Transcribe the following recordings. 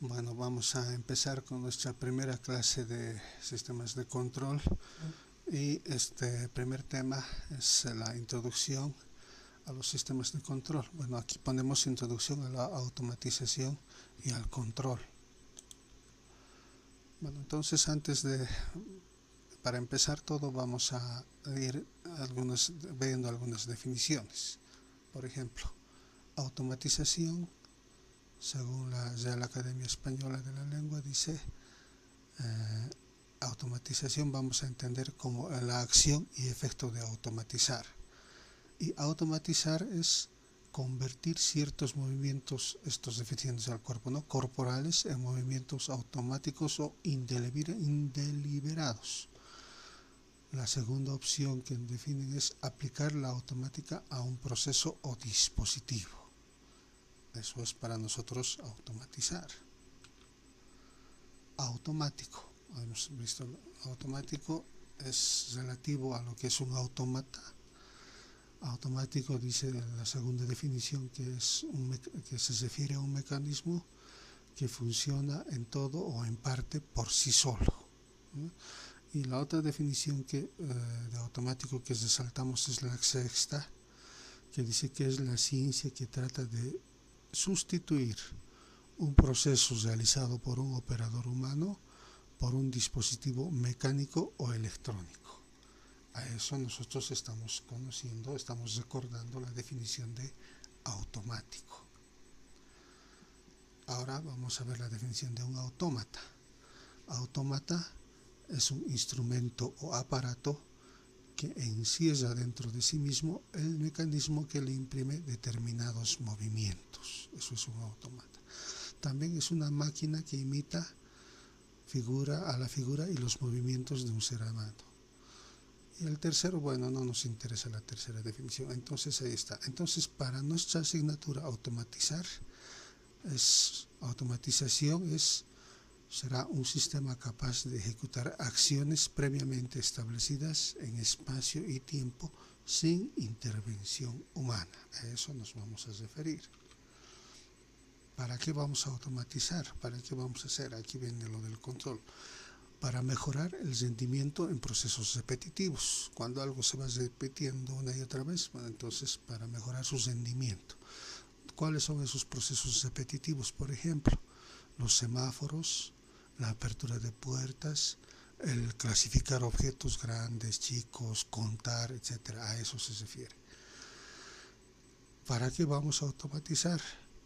Bueno, vamos a empezar con nuestra primera clase de sistemas de control y este primer tema es la introducción a los sistemas de control. Bueno, aquí ponemos introducción a la automatización y al control. Bueno, entonces para empezar todo vamos a ir viendo algunas definiciones. Por ejemplo, automatización, según la Real Academia Española de la Lengua, dice automatización vamos a entender como la acción y efecto de automatizar. Y automatizar es convertir ciertos movimientos, estos deficientes al cuerpo, ¿no?, corporales, en movimientos automáticos o indeliberados. La segunda opción que definen es aplicar la automática a un proceso o dispositivo. Eso es para nosotros automatizar. Automático. Hemos visto, automático es relativo a lo que es un autómata. Automático dice la segunda definición que se refiere a un mecanismo que funciona en todo o en parte por sí solo. Y la otra definición de automático que resaltamos es la sexta, que dice que es la ciencia que trata de sustituir un proceso realizado por un operador humano por un dispositivo mecánico o electrónico. A eso nosotros estamos recordando la definición de automático. Ahora vamos a ver la definición de un autómata. Autómata es un instrumento o aparato que encierra dentro de sí mismo el mecanismo que le imprime determinados movimientos. Eso es un autómata. También es una máquina que imita a la figura y los movimientos de un ser humano. Y el tercero, bueno, no nos interesa la tercera definición, entonces ahí está. Entonces, para nuestra asignatura automatización será un sistema capaz de ejecutar acciones previamente establecidas en espacio y tiempo sin intervención humana. A eso nos vamos a referir. ¿Para qué vamos a automatizar? ¿Para qué vamos a hacer? Aquí viene lo del control. Para mejorar el rendimiento en procesos repetitivos. Cuando algo se va repitiendo una y otra vez, bueno, entonces para mejorar su rendimiento. ¿Cuáles son esos procesos repetitivos? Por ejemplo, los semáforos, la apertura de puertas, el clasificar objetos grandes, chicos, contar, etc. A eso se refiere. ¿Para qué vamos a automatizar?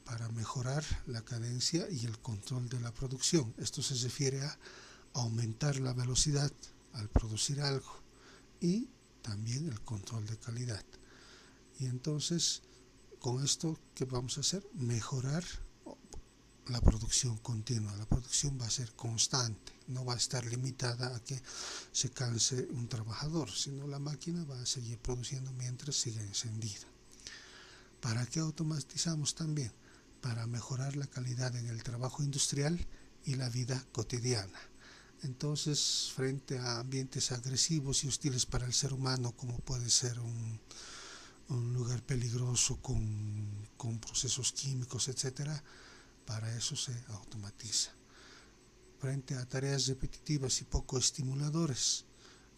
Para mejorar la cadencia y el control de la producción. Esto se refiere a aumentar la velocidad al producir algo y también el control de calidad. Y entonces, con esto, ¿qué vamos a hacer? Mejorar la producción continua. La producción va a ser constante, no va a estar limitada a que se canse un trabajador, sino la máquina va a seguir produciendo mientras siga encendida. ¿Para qué automatizamos también? Para mejorar la calidad en el trabajo industrial y la vida cotidiana. Entonces, frente a ambientes agresivos y hostiles para el ser humano, como puede ser un lugar peligroso con procesos químicos, etc., para eso se automatiza. Frente a tareas repetitivas y poco estimuladores,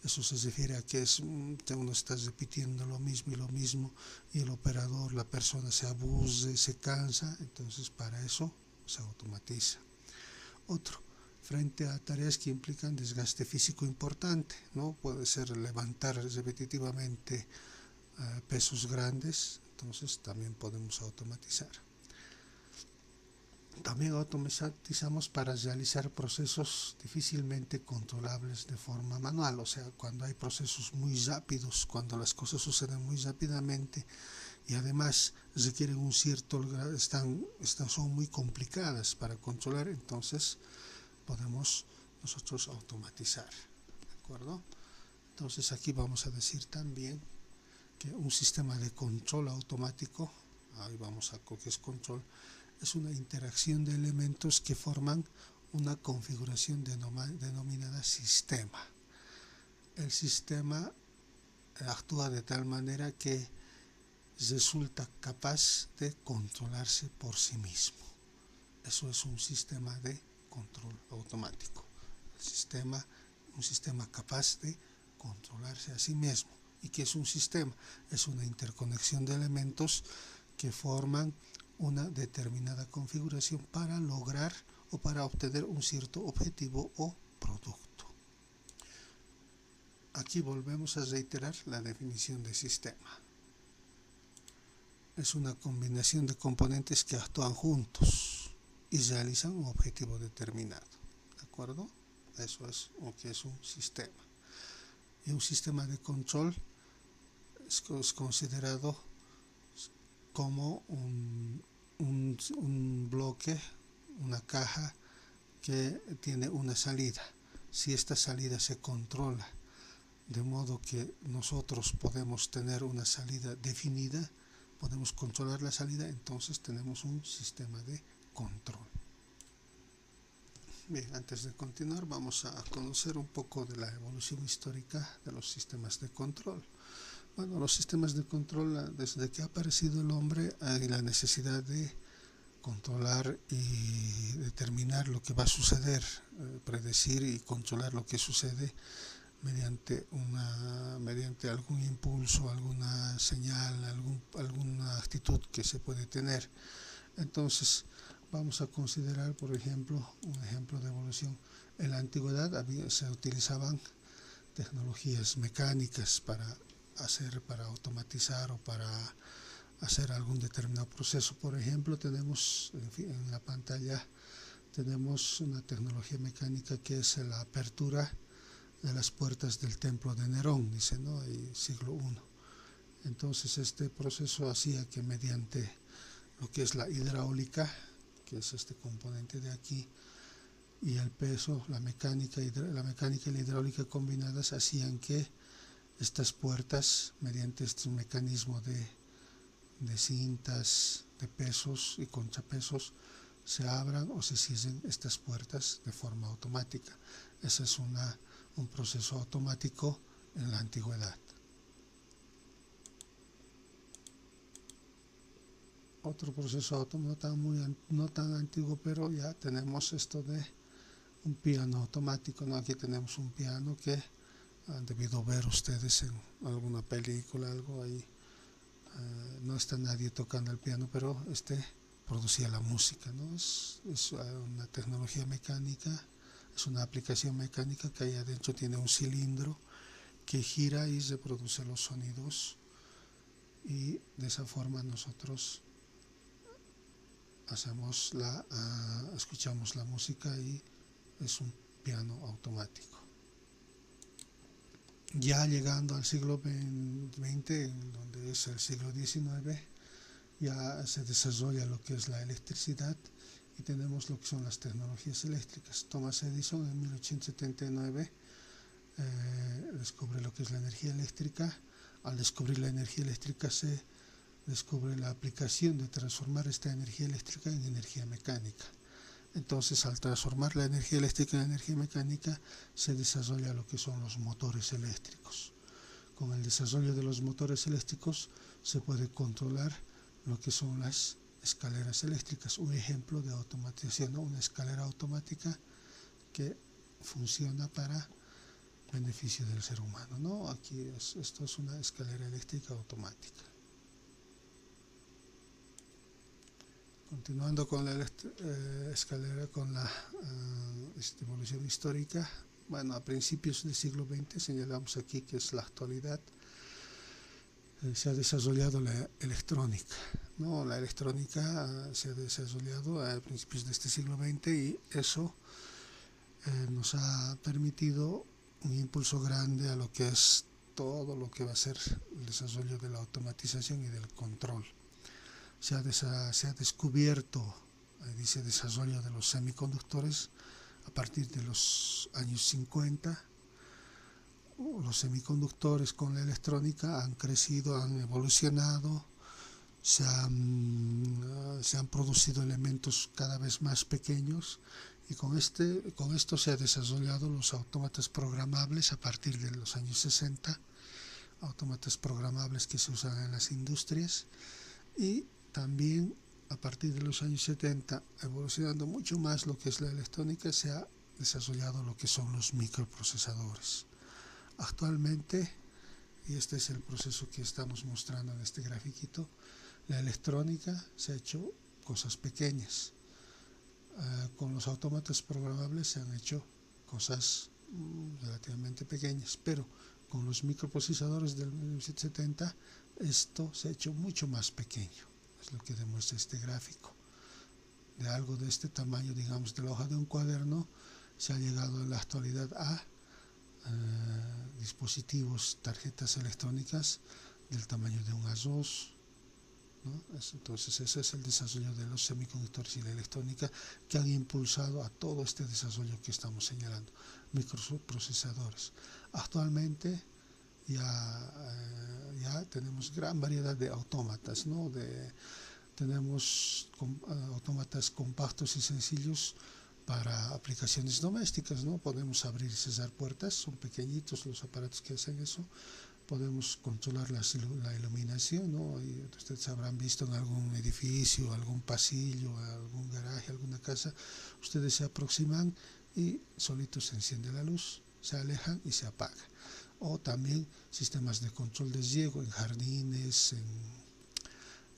eso se refiere a que uno está repitiendo lo mismo y el operador, la persona se aburre, se cansa, entonces para eso se automatiza. Otro, frente a tareas que implican desgaste físico importante, ¿no? Puede ser levantar repetitivamente pesos grandes, entonces también podemos automatizar. También automatizamos para realizar procesos difícilmente controlables de forma manual, o sea, cuando hay procesos muy rápidos, cuando las cosas suceden muy rápidamente y además requieren un cierto grado, son muy complicadas para controlar, entonces podemos nosotros automatizar, ¿de acuerdo? Entonces aquí vamos a decir también que un sistema de control automático, ahí vamos a lo que es control, es una interacción de elementos que forman una configuración denominada sistema. El sistema actúa de tal manera que resulta capaz de controlarse por sí mismo. Eso es un sistema de control automático. Un sistema capaz de controlarse a sí mismo. ¿Y qué es un sistema? Es una interconexión de elementos que forman una determinada configuración para lograr o para obtener un cierto objetivo o producto. Aquí volvemos a reiterar la definición de sistema. Es una combinación de componentes que actúan juntos y realizan un objetivo determinado. ¿De acuerdo? Eso es lo que es un sistema. Y un sistema de control es considerado como un bloque, una caja que tiene una salida. Si esta salida se controla de modo que nosotros podemos tener una salida definida, podemos controlar la salida, entonces tenemos un sistema de control. Bien, antes de continuar vamos a conocer un poco de la evolución histórica de los sistemas de control. Bueno, los sistemas de control, desde que ha aparecido el hombre, hay la necesidad de controlar y determinar lo que va a suceder, predecir y controlar lo que sucede mediante algún impulso, alguna señal, alguna actitud que se puede tener. Entonces, vamos a considerar, por ejemplo, un ejemplo de evolución. En la antigüedad se utilizaban tecnologías mecánicas para automatizar o para hacer algún determinado proceso. Por ejemplo, tenemos en la pantalla tenemos una tecnología mecánica que es la apertura de las puertas del templo de Nerón, dice, ¿no? Ahí, siglo I. Entonces este proceso hacía que mediante lo que es la hidráulica, que es este componente de aquí, y el peso, la mecánica y la hidráulica combinadas hacían que estas puertas, mediante este mecanismo de cintas, de pesos y contrapesos, se abran o se cierren estas puertas de forma automática. Ese es un proceso automático en la antigüedad. Otro proceso automático no tan antiguo, pero ya tenemos esto de un piano automático, ¿no? Aquí tenemos un piano que han debido ver ustedes en alguna película, algo ahí. No está nadie tocando el piano, pero producía la música, ¿no? Es una tecnología mecánica, es una aplicación mecánica que ahí adentro tiene un cilindro que gira y reproduce los sonidos, y de esa forma nosotros escuchamos la música y es un piano automático. Ya llegando al siglo XX, donde es el siglo XIX, ya se desarrolla lo que es la electricidad y tenemos lo que son las tecnologías eléctricas. Thomas Edison en 1879 descubre lo que es la energía eléctrica. Al descubrir la energía eléctrica se descubre la aplicación de transformar esta energía eléctrica en energía mecánica. Entonces, al transformar la energía eléctrica en energía mecánica, se desarrolla lo que son los motores eléctricos. Con el desarrollo de los motores eléctricos se puede controlar lo que son las escaleras eléctricas. Un ejemplo de automatización, ¿no? Una escalera automática que funciona para beneficio del ser humano, ¿no? Esto es una escalera eléctrica automática. Continuando con la escalera, con la evolución histórica, bueno, a principios del siglo XX, señalamos aquí que es la actualidad, se ha desarrollado la electrónica, ¿no? La electrónica se ha desarrollado a principios de este siglo XX y eso nos ha permitido un impulso grande a lo que es todo lo que va a ser el desarrollo de la automatización y del control. Se ha descubierto ese desarrollo de los semiconductores a partir de los años 50. Los semiconductores con la electrónica han crecido, han evolucionado, se han producido elementos cada vez más pequeños, y con esto se han desarrollado los autómatas programables a partir de los años 60, autómatas programables que se usan en las industrias, y también a partir de los años 70, evolucionando mucho más lo que es la electrónica, se ha desarrollado lo que son los microprocesadores. Actualmente, y este es el proceso que estamos mostrando en este grafiquito, la electrónica se ha hecho cosas pequeñas. Con los autómatas programables se han hecho cosas relativamente pequeñas, pero con los microprocesadores del 1970 esto se ha hecho mucho más pequeño. Es lo que demuestra este gráfico. De algo de este tamaño, digamos, de la hoja de un cuaderno, se ha llegado en la actualidad a dispositivos, tarjetas electrónicas del tamaño de un A2, ¿no? Entonces ese es el desarrollo de los semiconductores y la electrónica que han impulsado a todo este desarrollo que estamos señalando, microprocesadores. Actualmente ya tenemos gran variedad de autómatas, ¿no? Tenemos autómatas compactos y sencillos para aplicaciones domésticas, ¿no? Podemos abrir y cerrar puertas, son pequeñitos los aparatos que hacen eso. Podemos controlar la iluminación, ¿no? Y ustedes habrán visto en algún edificio, algún pasillo, algún garaje, alguna casa, ustedes se aproximan y solito se enciende la luz, se alejan y se apaga. O también sistemas de control de riego en jardines,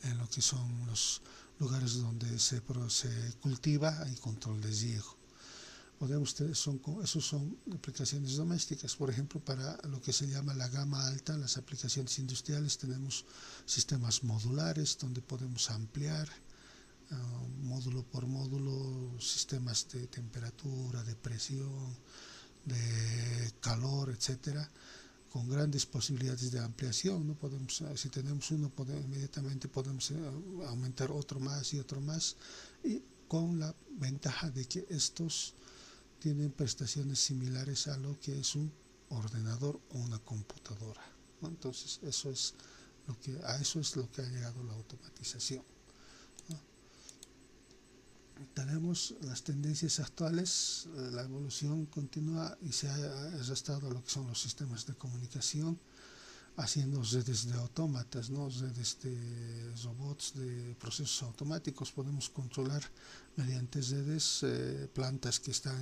en lo que son los lugares donde se cultiva, hay control de riego. Esos son aplicaciones domésticas. Por ejemplo, para lo que se llama la gama alta, las aplicaciones industriales, tenemos sistemas modulares donde podemos ampliar módulo por módulo, sistemas de temperatura, de presión, de calor, etcétera, con grandes posibilidades de ampliación, ¿no? Si tenemos uno, inmediatamente podemos aumentar otro más y otro más, y con la ventaja de que estos tienen prestaciones similares a lo que es un ordenador o una computadora, ¿no? Entonces a eso es lo que ha llegado la automatización, ¿no? Tenemos las tendencias actuales, la evolución continúa y se ha arrastrado a lo que son los sistemas de comunicación, haciendo redes de autómatas, ¿no? Redes de robots, de procesos automáticos. Podemos controlar mediante redes plantas que están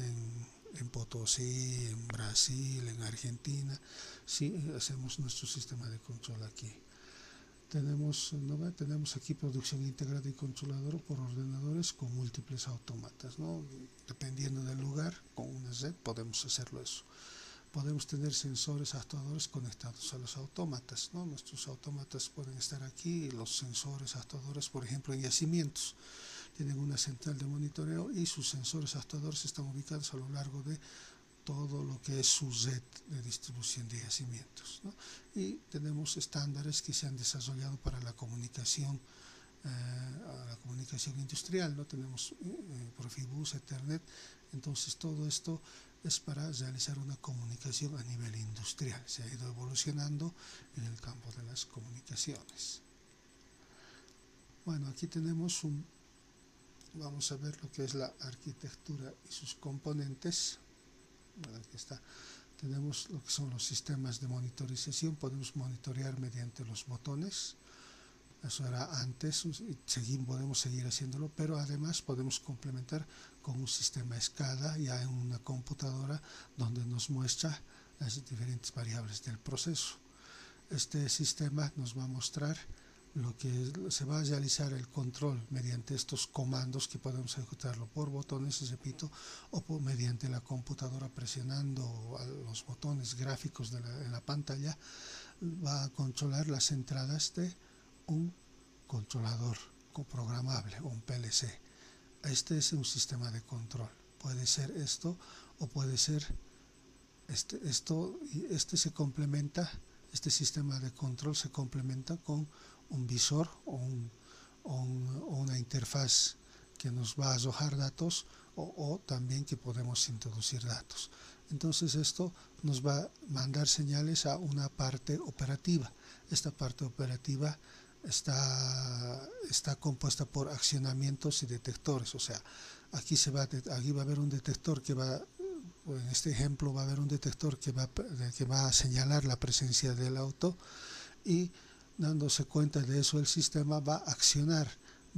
en Potosí, en Brasil, en Argentina. Sí, hacemos nuestro sistema de control aquí. Tenemos aquí producción integrada y controladora por ordenadores con múltiples autómatas, ¿no? Dependiendo del lugar, con una red podemos hacerlo eso. Podemos tener sensores actuadores conectados a los autómatas, ¿no? Nuestros autómatas pueden estar aquí, los sensores actuadores, por ejemplo, en yacimientos, tienen una central de monitoreo y sus sensores actuadores están ubicados a lo largo de todo lo que es su red de distribución de yacimientos, ¿no? Y tenemos estándares que se han desarrollado para la comunicación industrial, ¿no? Tenemos Profibus, Ethernet. Entonces todo esto es para realizar una comunicación a nivel industrial. Se ha ido evolucionando en el campo de las comunicaciones. Bueno, aquí tenemos vamos a ver lo que es la arquitectura y sus componentes. Bueno, aquí está. Tenemos lo que son los sistemas de monitorización. Podemos monitorear mediante los botones. Eso era antes, podemos seguir haciéndolo, pero además podemos complementar con un sistema SCADA ya en una computadora donde nos muestra las diferentes variables del proceso. Este sistema nos va a mostrar lo que se va a realizar el control mediante estos comandos que podemos ejecutarlo por botones, repito, o mediante la computadora presionando los botones gráficos en la pantalla. Va a controlar las entradas de un controlador programable o un PLC. Este es un sistema de control. Puede ser esto o puede ser esto, y se complementa, este sistema de control se complementa con un visor o una interfaz que nos va a arrojar datos o también que podemos introducir datos. Entonces esto nos va a mandar señales a una parte operativa. Esta parte operativa está compuesta por accionamientos y detectores. O sea, aquí va a haber un detector que en este ejemplo va a haber un detector que va a señalar la presencia del auto, y dándose cuenta de eso el sistema va a accionar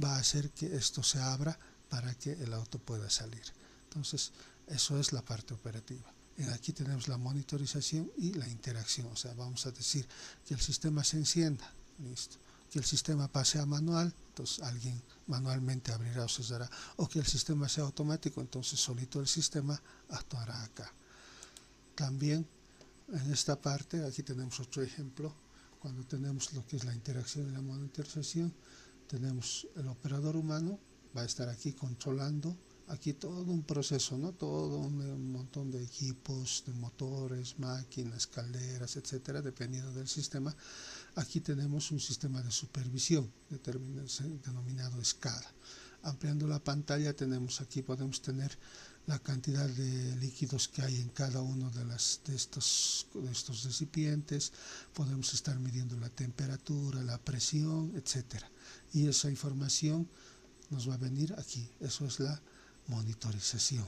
va a hacer que esto se abra para que el auto pueda salir. Entonces, eso es la parte operativa. Aquí tenemos la monitorización y la interacción, o sea, vamos a decir que el sistema se encienda, listo, que el sistema pase a manual, entonces alguien manualmente abrirá o cerrará, o que el sistema sea automático, entonces solito el sistema actuará acá. También en esta parte, aquí tenemos otro ejemplo, cuando tenemos lo que es la interacción y la monitorización, tenemos el operador humano, va a estar aquí controlando aquí todo un proceso, ¿no? Todo un montón de equipos, de motores, máquinas, calderas, etcétera, dependiendo del sistema. Aquí tenemos un sistema de supervisión denominado escala. Ampliando la pantalla tenemos aquí, podemos tener la cantidad de líquidos que hay en cada uno de estos recipientes, podemos estar midiendo la temperatura, la presión, etcétera. Y esa información nos va a venir aquí, eso es la monitorización.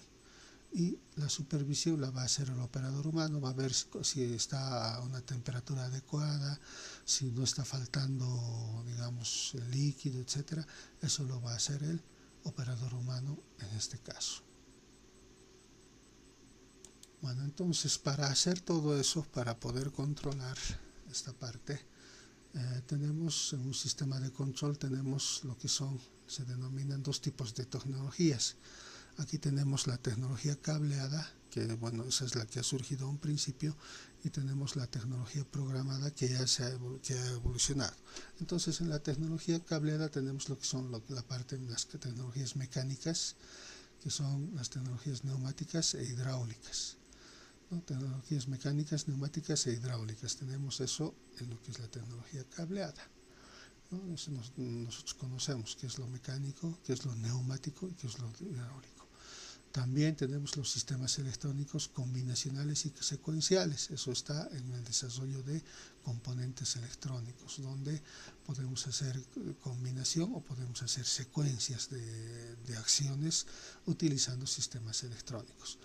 Y la supervisión la va a hacer el operador humano, va a ver si está a una temperatura adecuada, si no está faltando, digamos, el líquido, etcétera. Eso lo va a hacer el operador humano en este caso. Bueno, entonces para hacer todo eso, para poder controlar esta parte, tenemos en un sistema de control, tenemos lo que se denominan dos tipos de tecnologías. Aquí tenemos la tecnología cableada, que bueno, esa es la que ha surgido a un principio, y tenemos la tecnología programada que ya que ha evolucionado. Entonces en la tecnología cableada tenemos lo que son la parte de las tecnologías mecánicas, que son las tecnologías neumáticas e hidráulicas, ¿no? Tecnologías mecánicas, neumáticas e hidráulicas. Tenemos eso en lo que es la tecnología cableada, ¿no? Nosotros conocemos qué es lo mecánico, qué es lo neumático y qué es lo hidráulico. También tenemos los sistemas electrónicos combinacionales y secuenciales. Eso está en el desarrollo de componentes electrónicos, donde podemos hacer combinación o podemos hacer secuencias de acciones utilizando sistemas electrónicos.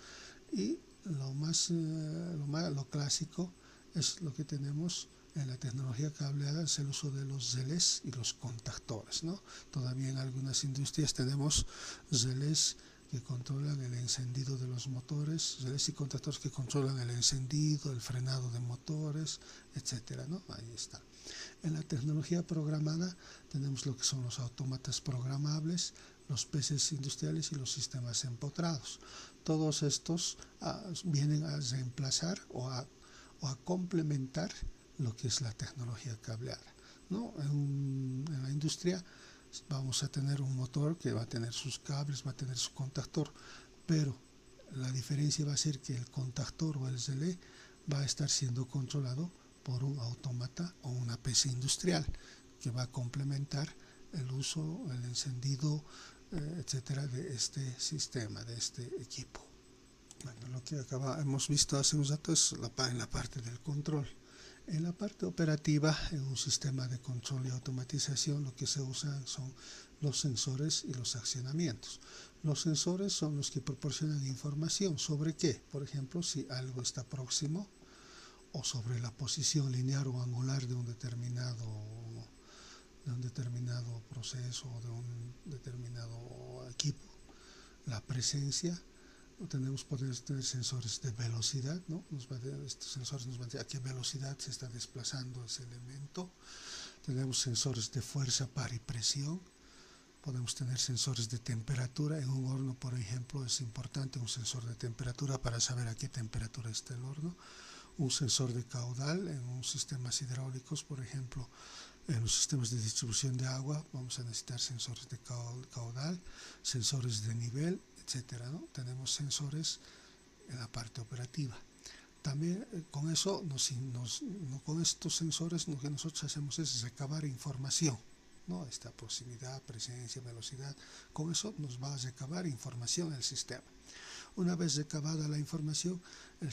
Y lo clásico es lo que tenemos en la tecnología cableada, es el uso de los relés y los contactores, ¿no? Todavía en algunas industrias tenemos relés que controlan el encendido de los motores, relés y contactores que controlan el encendido, el frenado de motores, etcétera, ¿no? Ahí está. En la tecnología programada tenemos lo que son los autómatas programables, los PCs industriales y los sistemas empotrados. Todos estos vienen a reemplazar o a complementar lo que es la tecnología cableada, ¿no? En la industria vamos a tener un motor que va a tener sus cables, va a tener su contactor, pero la diferencia va a ser que el contactor o el relé va a estar siendo controlado por un autómata o una PC industrial que va a complementar el uso, el encendido, etcétera, de este sistema, de este equipo. Bueno, lo que hemos visto hace un rato es en la parte del control. En la parte operativa, en un sistema de control y automatización, lo que se usan son los sensores y los accionamientos. Los sensores son los que proporcionan información sobre qué, por ejemplo, si algo está próximo o sobre la posición lineal o angular de un determinado proceso o de un determinado equipo, la presencia. Podemos tener sensores de velocidad, ¿no? Estos sensores nos van a decir a qué velocidad se está desplazando ese elemento. Tenemos sensores de fuerza, par y presión. Podemos tener sensores de temperatura. En un horno, por ejemplo, es importante un sensor de temperatura para saber a qué temperatura está el horno. Un sensor de caudal en unos sistemas hidráulicos, por ejemplo, en los sistemas de distribución de agua vamos a necesitar sensores de caudal, sensores de nivel, etcétera, ¿no? Tenemos sensores en la parte operativa. También con eso, con estos sensores lo que nosotros hacemos es recabar información, ¿no? Esta proximidad, presencia, velocidad, con eso nos va a recabar información el sistema. Una vez recabada la información, el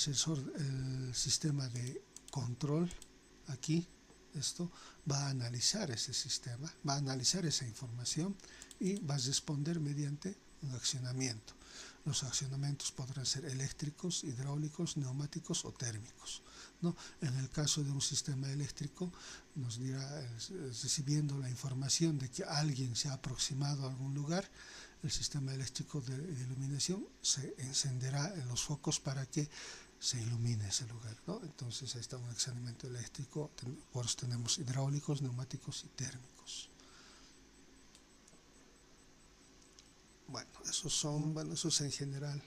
sistema de control, aquí, esto va a analizar ese sistema, va a analizar esa información y va a responder mediante un accionamiento. Los accionamientos podrán ser eléctricos, hidráulicos, neumáticos o térmicos, ¿no? En el caso de un sistema eléctrico, nos dirá, recibiendo la información de que alguien se ha aproximado a algún lugar, el sistema eléctrico de iluminación se encenderá en los focos para que se ilumine ese lugar, ¿no? Entonces ahí está un accionamiento eléctrico, por eso tenemos hidráulicos, neumáticos y térmicos. Bueno, eso es en general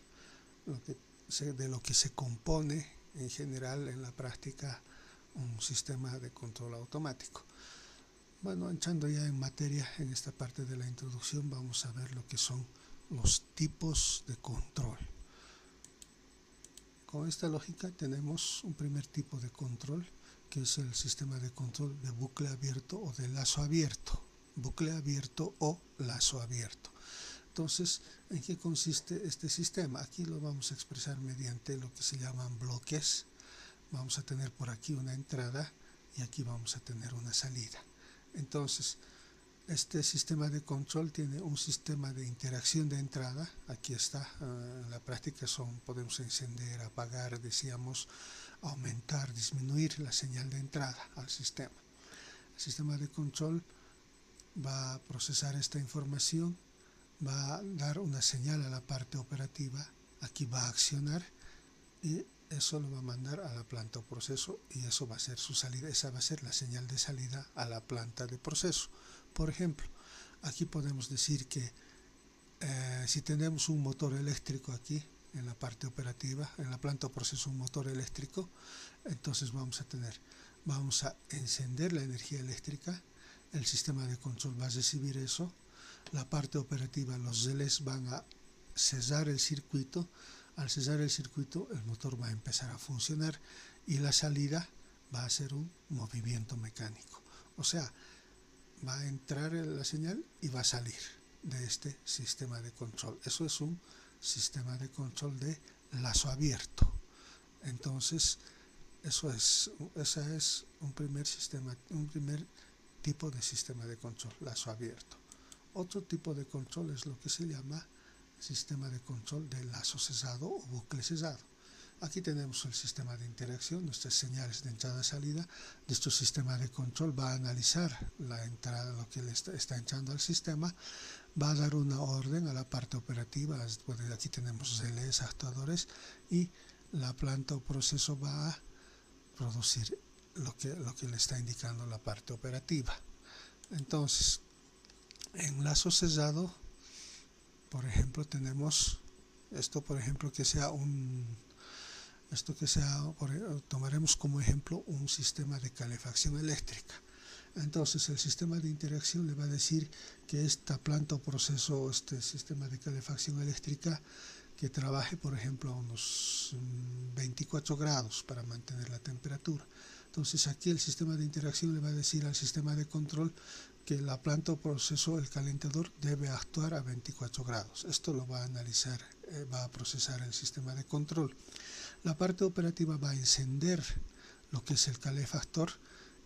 de lo que se compone en general en la práctica un sistema de control automático. Bueno, entrando ya en materia, en esta parte de la introducción vamos a ver lo que son los tipos de control. Con esta lógica tenemos un primer tipo de control, que es el sistema de control de bucle abierto o de lazo abierto. Bucle abierto o lazo abierto. Entonces, ¿en qué consiste este sistema? Aquí lo vamos a expresar mediante lo que se llaman bloques. Vamos a tener por aquí una entrada y aquí vamos a tener una salida. Entonces, este sistema de control tiene un sistema de interacción de entrada. Aquí está, en la práctica podemos encender, apagar, decíamos, aumentar, disminuir la señal de entrada al sistema. El sistema de control va a procesar esta información, va a dar una señal a la parte operativa, aquí va a accionar y eso lo va a mandar a la planta o proceso y eso va a ser su salida, esa va a ser la señal de salida a la planta de proceso. Por ejemplo, aquí podemos decir que si tenemos un motor eléctrico aquí en la parte operativa, en la planta o proceso un motor eléctrico, entonces vamos a encender la energía eléctrica, el sistema de control va a recibir eso, la parte operativa, los relés van a cesar el circuito. Al cesar el circuito, el motor va a empezar a funcionar y la salida va a ser un movimiento mecánico. O sea, va a entrar la señal y va a salir de este sistema de control. Eso es un sistema de control de lazo abierto. Entonces, ese es un primer tipo de sistema de control, lazo abierto. Otro tipo de control es lo que se llama sistema de control de lazo cesado o bucle cesado. Aquí tenemos el sistema de interacción, nuestras señales de entrada-salida. Nuestro sistema de control va a analizar la entrada, lo que le está entrando al sistema, va a dar una orden a la parte operativa. Aquí tenemos relés, actuadores y la planta o proceso va a producir lo que le está indicando la parte operativa. Entonces, en lazo cesado, por ejemplo, tenemos esto, por ejemplo, tomaremos como ejemplo un sistema de calefacción eléctrica. Entonces, el sistema de interacción le va a decir que esta planta o proceso, este sistema de calefacción eléctrica, que trabaje, por ejemplo, a unos 24 grados para mantener la temperatura. Entonces, aquí el sistema de interacción le va a decir al sistema de control que la planta o proceso, el calentador, debe actuar a 24 grados. Esto lo va a analizar, va a procesar el sistema de control. La parte operativa va a encender lo que es el calefactor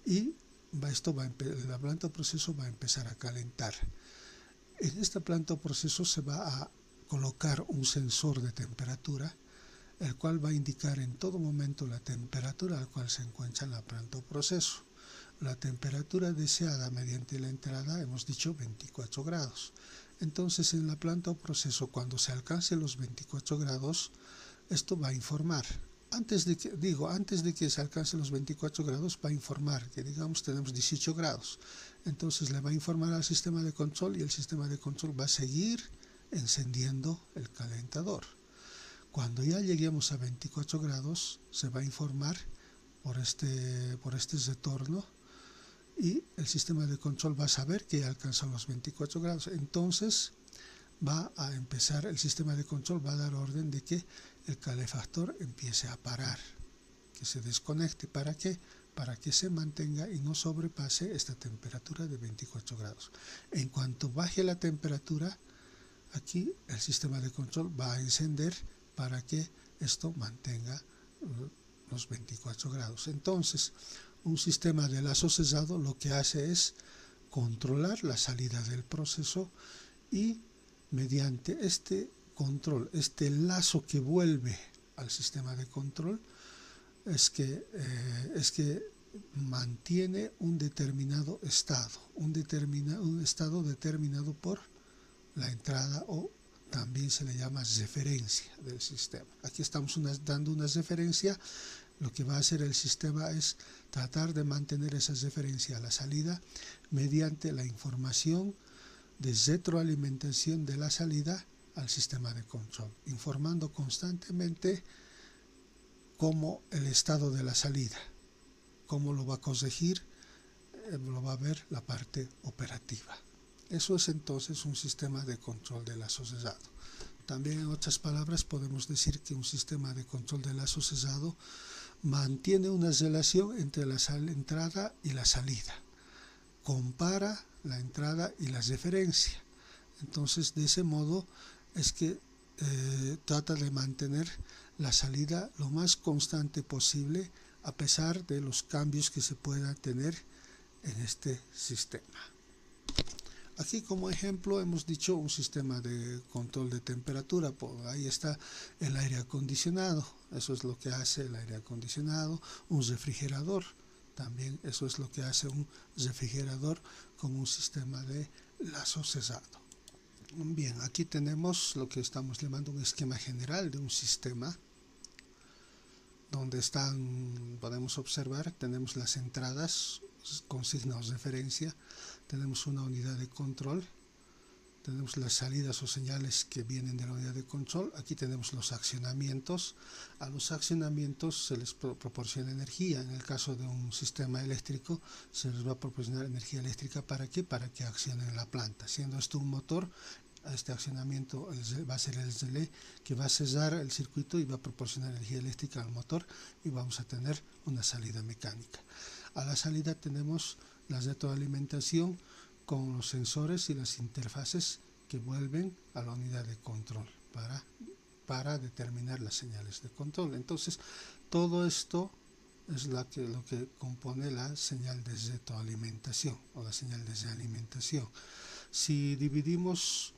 y la planta o proceso va a empezar a calentar. En esta planta o proceso se va a colocar un sensor de temperatura, el cual va a indicar en todo momento la temperatura al cual se encuentra en la planta o proceso. La temperatura deseada mediante la entrada, hemos dicho 24 grados. Entonces, en la planta o proceso, cuando se alcance los 24 grados, esto va a informar. Antes de que se alcance los 24 grados, va a informar que, digamos, tenemos 18 grados. Entonces, le va a informar al sistema de control y el sistema de control va a seguir encendiendo el calentador. Cuando ya lleguemos a 24 grados, se va a informar por este retorno y el sistema de control va a saber que ya alcanzan los 24 grados. Entonces va a empezar, el sistema de control va a dar orden de que el calefactor empiece a parar, que se desconecte. ¿Para qué? Para que se mantenga y no sobrepase esta temperatura de 24 grados. En cuanto baje la temperatura, aquí el sistema de control va a encender para que esto mantenga los 24 grados. Entonces, un sistema de lazo cesado lo que hace es controlar la salida del proceso y mediante este control, este lazo que vuelve al sistema de control, es que mantiene un determinado estado, un estado determinado por la entrada, o también se le llama referencia del sistema. Aquí estamos dando una referencia. Lo que va a hacer el sistema es tratar de mantener esa referencia a la salida mediante la información de retroalimentación de la salida al sistema de control, informando constantemente cómo el estado de la salida, cómo lo va a corregir, lo va a ver la parte operativa. Eso es entonces un sistema de control de lazo cerrado. También en otras palabras podemos decir que un sistema de control de lazo cerrado mantiene una relación entre la entrada y la salida, compara la entrada y la referencia. Entonces, de ese modo es que trata de mantener la salida lo más constante posible, a pesar de los cambios que se puedan tener en este sistema. Aquí como ejemplo hemos dicho un sistema de control de temperatura. Ahí está el aire acondicionado, eso es lo que hace el aire acondicionado. Un refrigerador, también eso es lo que hace un refrigerador con un sistema de lazo cerrado. Bien, aquí tenemos lo que estamos llamando un esquema general de un sistema, donde podemos observar, tenemos las entradas con signos de referencia, tenemos una unidad de control, tenemos las salidas o señales que vienen de la unidad de control. Aquí tenemos los accionamientos. A los accionamientos se les proporciona energía. En el caso de un sistema eléctrico se les va a proporcionar energía eléctrica. ¿Para qué? Para que accionen la planta. Siendo esto un motor, este accionamiento va a ser el relé que va a cerrar el circuito y va a proporcionar energía eléctrica al motor, y vamos a tener una salida mecánica. A la salida tenemos la retroalimentación con los sensores y las interfaces que vuelven a la unidad de control para determinar las señales de control. Entonces, todo esto es lo que compone la señal de retroalimentación o la señal de realimentación. Si dividimos,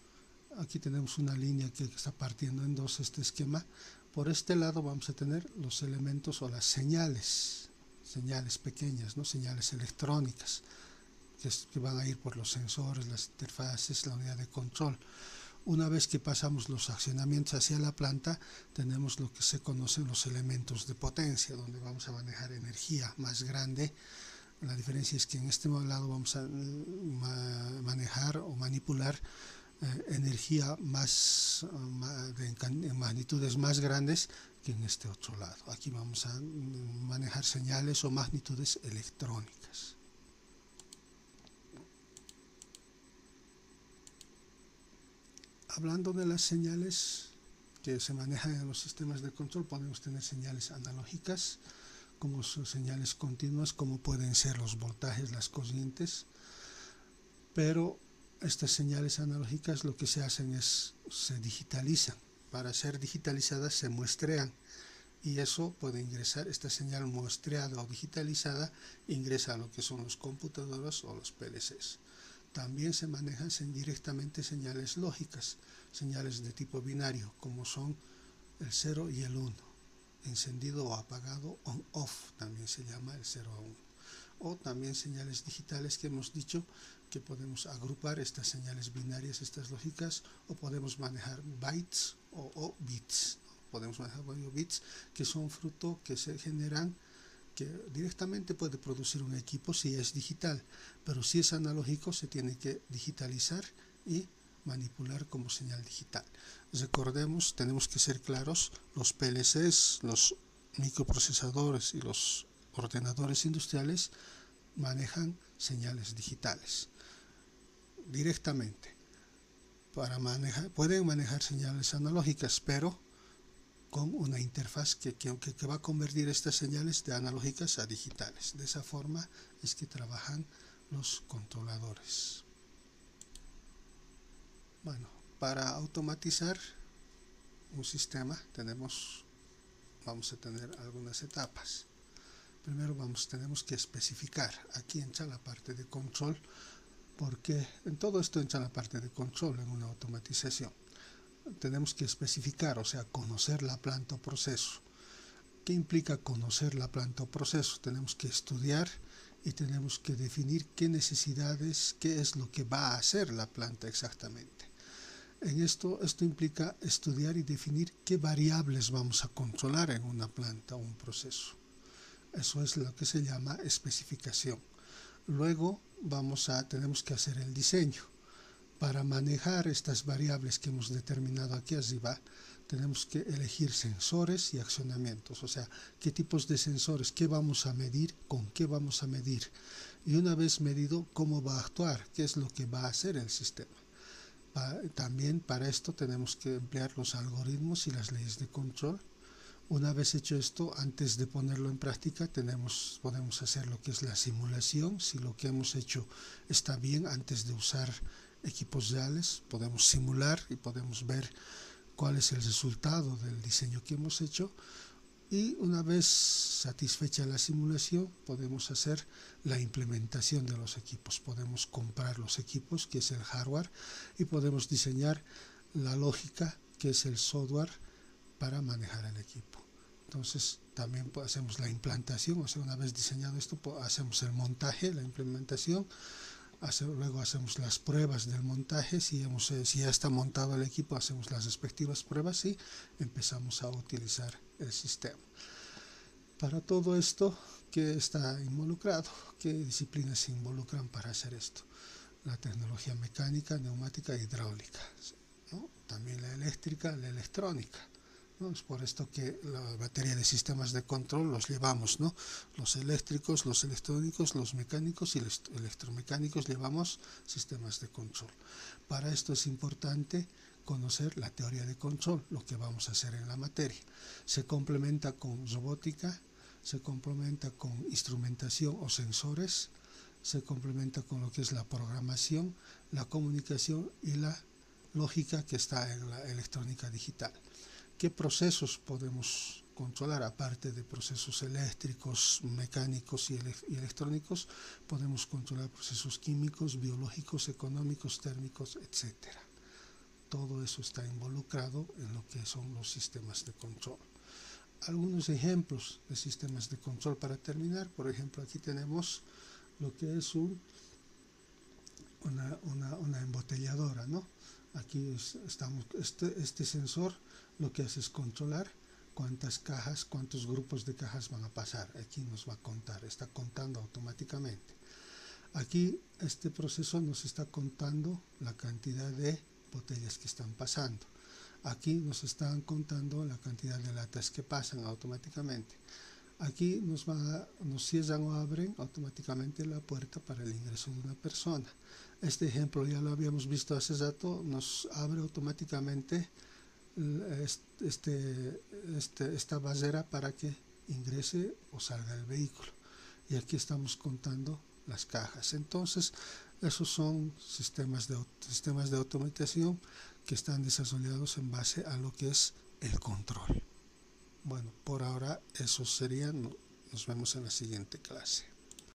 aquí tenemos una línea que está partiendo en dos este esquema. Por este lado vamos a tener los elementos o las señales pequeñas, ¿no? Señales electrónicas que van a ir por los sensores, las interfaces, la unidad de control. Una vez que pasamos los accionamientos hacia la planta, tenemos lo que se conocen los elementos de potencia, donde vamos a manejar energía más grande. La diferencia es que en este lado vamos a manejar o manipular energía en magnitudes más grandes que en este otro lado. Aquí vamos a manejar señales o magnitudes electrónicas. Hablando de las señales que se manejan en los sistemas de control, podemos tener señales analógicas, como son señales continuas, como pueden ser los voltajes, las corrientes, pero estas señales analógicas lo que se hacen es se digitalizan. Para ser digitalizadas se muestrean, y eso puede ingresar, esta señal muestreada o digitalizada ingresa a lo que son los computadores o los PLCs. También se manejan directamente señales lógicas, señales de tipo binario, como son el 0 y el 1, encendido o apagado, on-off, también se llama el 0 a 1. O también señales digitales que hemos dicho que podemos agrupar estas señales binarias, estas lógicas, o podemos manejar bytes o bits. Podemos manejar bits que son fruto que se generan, que directamente puede producir un equipo si es digital, pero si es analógico se tiene que digitalizar y manipular como señal digital. Recordemos, tenemos que ser claros, los PLCs, los microprocesadores y los ordenadores industriales manejan señales digitales directamente. Pueden manejar señales analógicas, pero con una interfaz que va a convertir estas señales de analógicas a digitales. De esa forma es que trabajan los controladores. Bueno, para automatizar un sistema vamos a tener algunas etapas. Primero tenemos que especificar. Aquí entra la parte de control, porque en todo esto entra la parte de control en una automatización. tenemos que especificar, o sea, conocer la planta o proceso. ¿Qué implica conocer la planta o proceso? Tenemos que estudiar y tenemos que definir qué necesidades, qué es lo que va a hacer la planta exactamente. Esto implica estudiar y definir qué variables vamos a controlar en una planta o un proceso. Eso es lo que se llama especificación. Luego tenemos que hacer el diseño. Para manejar estas variables que hemos determinado aquí arriba, tenemos que elegir sensores y accionamientos, o sea, qué tipos de sensores, qué vamos a medir, con qué vamos a medir. Y una vez medido, cómo va a actuar, qué es lo que va a hacer el sistema. También para esto tenemos que emplear los algoritmos y las leyes de control. Una vez hecho esto, antes de ponerlo en práctica, podemos hacer lo que es la simulación. Si lo que hemos hecho está bien, antes de usar equipos reales, podemos simular y podemos ver cuál es el resultado del diseño que hemos hecho. Y una vez satisfecha la simulación, podemos hacer la implementación de los equipos. Podemos comprar los equipos, que es el hardware, y podemos diseñar la lógica, que es el software, para manejar el equipo. Entonces también hacemos la implantación, o sea, una vez diseñado esto, hacemos el montaje, la implementación, luego hacemos las pruebas del montaje. Si ya está montado el equipo, hacemos las respectivas pruebas y empezamos a utilizar el sistema. Para todo esto, ¿qué está involucrado? ¿Qué disciplinas se involucran para hacer esto? La tecnología mecánica, neumática e hidráulica, ¿no? También la eléctrica, la electrónica, ¿no? Es por esto que la batería de sistemas de control los llevamos, ¿no? Los eléctricos, los electrónicos, los mecánicos y los electromecánicos llevamos sistemas de control. Para esto es importante conocer la teoría de control, lo que vamos a hacer en la materia. Se complementa con robótica, se complementa con instrumentación o sensores, se complementa con lo que es la programación, la comunicación y la lógica que está en la electrónica digital. ¿Qué procesos podemos controlar? Aparte de procesos eléctricos, mecánicos y electrónicos, podemos controlar procesos químicos, biológicos, económicos, térmicos, etc. Todo eso está involucrado en lo que son los sistemas de control. Algunos ejemplos de sistemas de control para terminar. Por ejemplo, aquí tenemos lo que es una embotelladora, ¿no? Aquí este sensor lo que hace es controlar cuántas cajas, cuántos grupos de cajas van a pasar. Aquí nos va a contar, está contando automáticamente. Aquí este proceso nos está contando la cantidad de botellas que están pasando. Aquí nos están contando la cantidad de latas que pasan automáticamente. Aquí nos cierran o abren automáticamente la puerta para el ingreso de una persona. Este ejemplo ya lo habíamos visto hace rato, nos abre automáticamente esta barrera para que ingrese o salga el vehículo. Y aquí estamos contando las cajas. Entonces, esos son sistemas de automatización que están desarrollados en base a lo que es el control. Bueno, por ahora eso sería. Nos vemos en la siguiente clase.